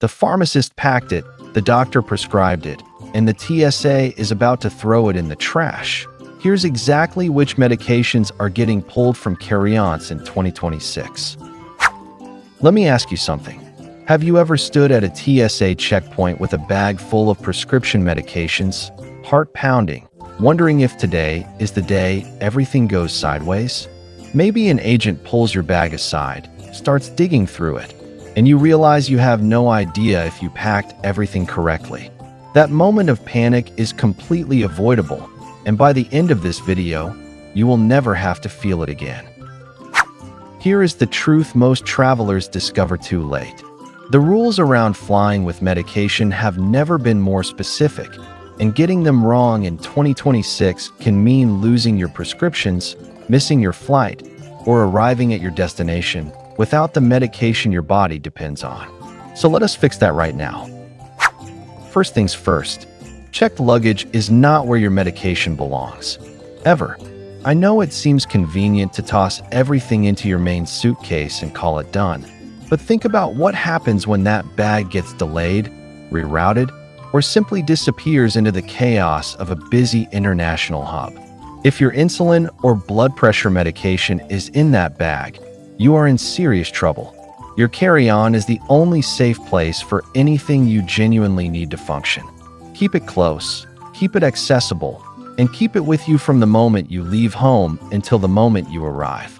The pharmacist packed it, the doctor prescribed it, and the TSA is about to throw it in the trash. Here's exactly which medications are getting pulled from carry-ons in 2026. Let me ask you something. Have you ever stood at a TSA checkpoint with a bag full of prescription medications, heart pounding, wondering if today is the day everything goes sideways? Maybe an agent pulls your bag aside, starts digging through it, and you realize you have no idea if you packed everything correctly. That moment of panic is completely avoidable, and by the end of this video, you will never have to feel it again. Here is the truth most travelers discover too late. The rules around flying with medication have never been more specific, and getting them wrong in 2026 can mean losing your prescriptions, missing your flight, or arriving at your destination without the medication your body depends on. So let us fix that right now. First things first, checked luggage is not where your medication belongs. Ever. I know it seems convenient to toss everything into your main suitcase and call it done, but think about what happens when that bag gets delayed, rerouted, or simply disappears into the chaos of a busy international hub. If your insulin or blood pressure medication is in that bag, you are in serious trouble. Your carry-on is the only safe place for anything you genuinely need to function. Keep it close, keep it accessible, and keep it with you from the moment you leave home until the moment you arrive.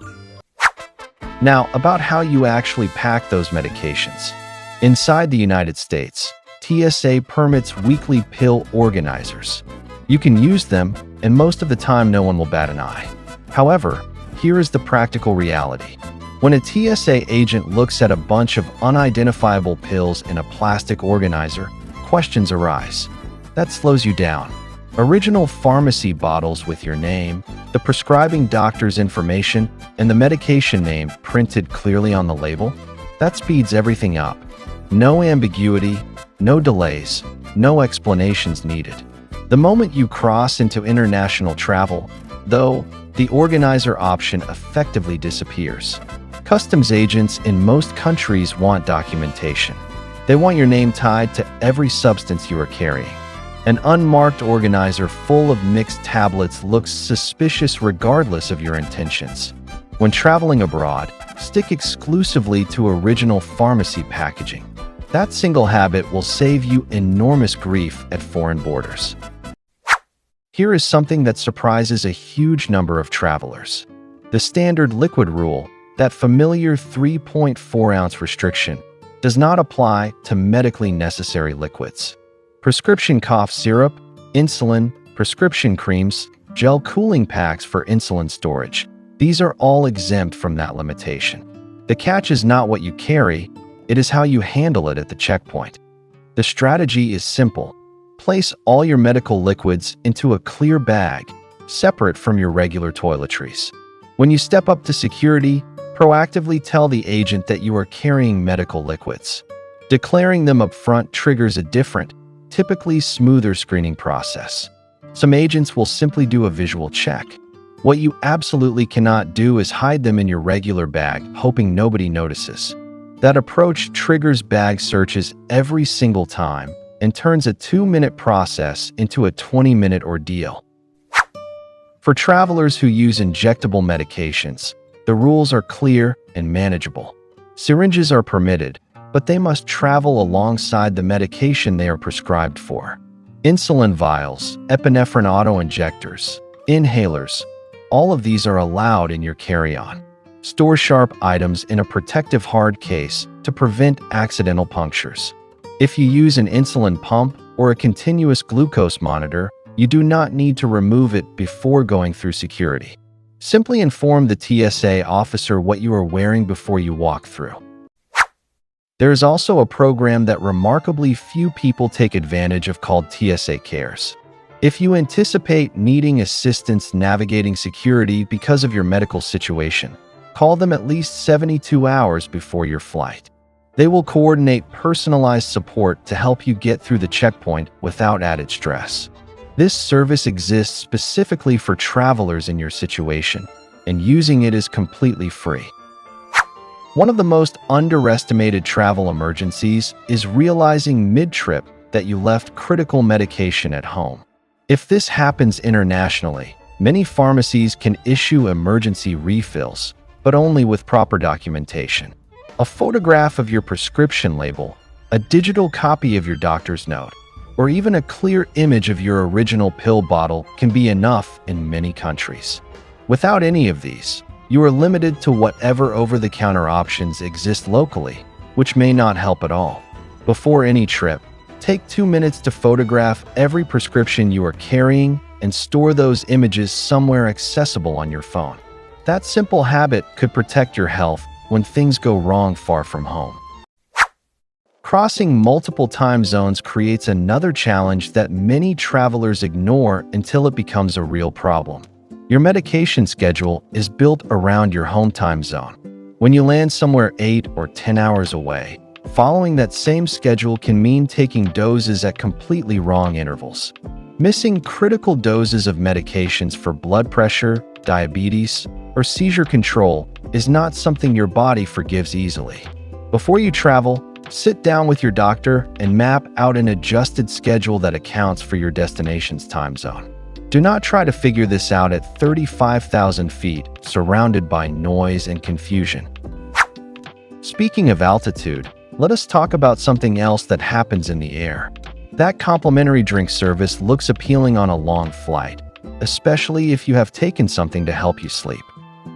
Now, about how you actually pack those medications. Inside the United States, TSA permits weekly pill organizers. You can use them, and most of the time no one will bat an eye. However, here is the practical reality. When a TSA agent looks at a bunch of unidentifiable pills in a plastic organizer, questions arise. That slows you down. Original pharmacy bottles with your name, the prescribing doctor's information, and the medication name printed clearly on the label, that speeds everything up. No ambiguity, no delays, no explanations needed. The moment you cross into international travel, though, the organizer option effectively disappears. Customs agents in most countries want documentation. They want your name tied to every substance you are carrying. An unmarked organizer full of mixed tablets looks suspicious regardless of your intentions. When traveling abroad, stick exclusively to original pharmacy packaging. That single habit will save you enormous grief at foreign borders. Here is something that surprises a huge number of travelers. The standard liquid rule, that familiar 3.4-ounce restriction, does not apply to medically necessary liquids. Prescription cough syrup, insulin, prescription creams, gel cooling packs for insulin storage. These are all exempt from that limitation. The catch is not what you carry, it is how you handle it at the checkpoint. The strategy is simple. Place all your medical liquids into a clear bag, separate from your regular toiletries. When you step up to security, proactively tell the agent that you are carrying medical liquids. Declaring them up front triggers a different, typically smoother screening process. Some agents will simply do a visual check. What you absolutely cannot do is hide them in your regular bag, hoping nobody notices. That approach triggers bag searches every single time and turns a 2-minute process into a 20-minute ordeal. For travelers who use injectable medications, the rules are clear and manageable. Syringes are permitted, but they must travel alongside the medication they are prescribed for. Insulin vials, epinephrine auto-injectors, inhalers, all of these are allowed in your carry-on. Store sharp items in a protective hard case to prevent accidental punctures. If you use an insulin pump or a continuous glucose monitor, you do not need to remove it before going through security. Simply inform the TSA officer what you are wearing before you walk through. There is also a program that remarkably few people take advantage of called TSA Cares. If you anticipate needing assistance navigating security because of your medical situation, call them at least 72 hours before your flight. They will coordinate personalized support to help you get through the checkpoint without added stress. This service exists specifically for travelers in your situation, and using it is completely free. One of the most underestimated travel emergencies is realizing mid-trip that you left critical medication at home. If this happens internationally, many pharmacies can issue emergency refills, but only with proper documentation. A photograph of your prescription label, a digital copy of your doctor's note, or even a clear image of your original pill bottle can be enough in many countries. Without any of these, you are limited to whatever over-the-counter options exist locally, which may not help at all. Before any trip, take 2 minutes to photograph every prescription you are carrying and store those images somewhere accessible on your phone. That simple habit could protect your health when things go wrong far from home. Crossing multiple time zones creates another challenge that many travelers ignore until it becomes a real problem. Your medication schedule is built around your home time zone. When you land somewhere 8 or 10 hours away, following that same schedule can mean taking doses at completely wrong intervals. Missing critical doses of medications for blood pressure, diabetes, or seizure control is not something your body forgives easily. Before you travel, sit down with your doctor and map out an adjusted schedule that accounts for your destination's time zone. Do not try to figure this out at 35,000 feet, surrounded by noise and confusion. Speaking of altitude, let us talk about something else that happens in the air. That complimentary drink service looks appealing on a long flight, especially if you have taken something to help you sleep.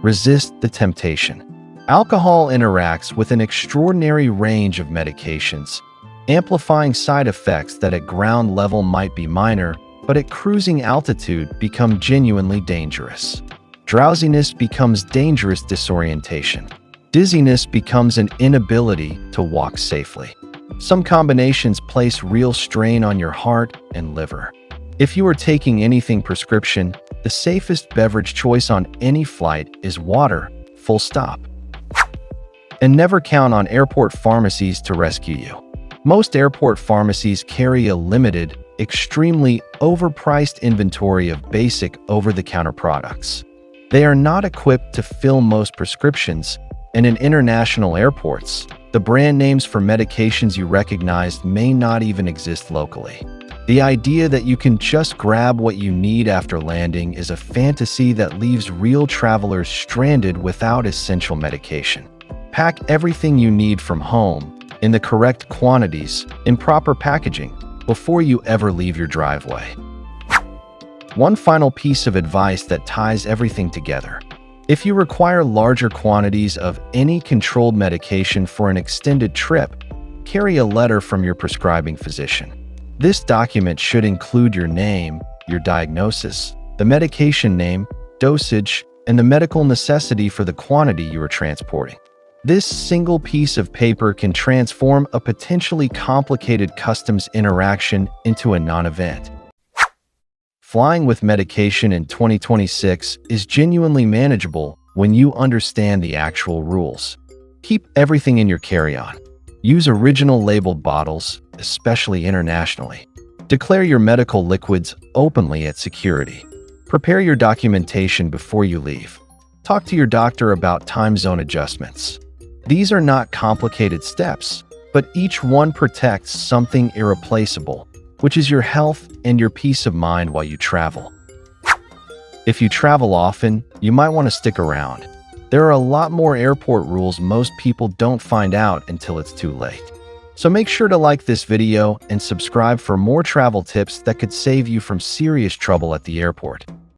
Resist the temptation. Alcohol interacts with an extraordinary range of medications, amplifying side effects that at ground level might be minor, but at cruising altitude become genuinely dangerous. Drowsiness becomes dangerous disorientation. Dizziness becomes an inability to walk safely. Some combinations place real strain on your heart and liver. If you are taking anything prescription, the safest beverage choice on any flight is water, full stop. And never count on airport pharmacies to rescue you. Most airport pharmacies carry a limited, extremely overpriced inventory of basic over-the-counter products. They are not equipped to fill most prescriptions, and in international airports, the brand names for medications you recognize may not even exist locally. The idea that you can just grab what you need after landing is a fantasy that leaves real travelers stranded without essential medication. Pack everything you need from home, in the correct quantities, in proper packaging, before you ever leave your driveway. One final piece of advice that ties everything together. If you require larger quantities of any controlled medication for an extended trip, carry a letter from your prescribing physician. This document should include your name, your diagnosis, the medication name, dosage, and the medical necessity for the quantity you are transporting. This single piece of paper can transform a potentially complicated customs interaction into a non-event. Flying with medication in 2026 is genuinely manageable when you understand the actual rules. Keep everything in your carry-on. Use original labeled bottles, especially internationally. Declare your medical liquids openly at security. Prepare your documentation before you leave. Talk to your doctor about time zone adjustments. These are not complicated steps, but each one protects something irreplaceable, which is your health and your peace of mind while you travel. If you travel often, you might want to stick around. There are a lot more airport rules most people don't find out until it's too late. So make sure to like this video and subscribe for more travel tips that could save you from serious trouble at the airport.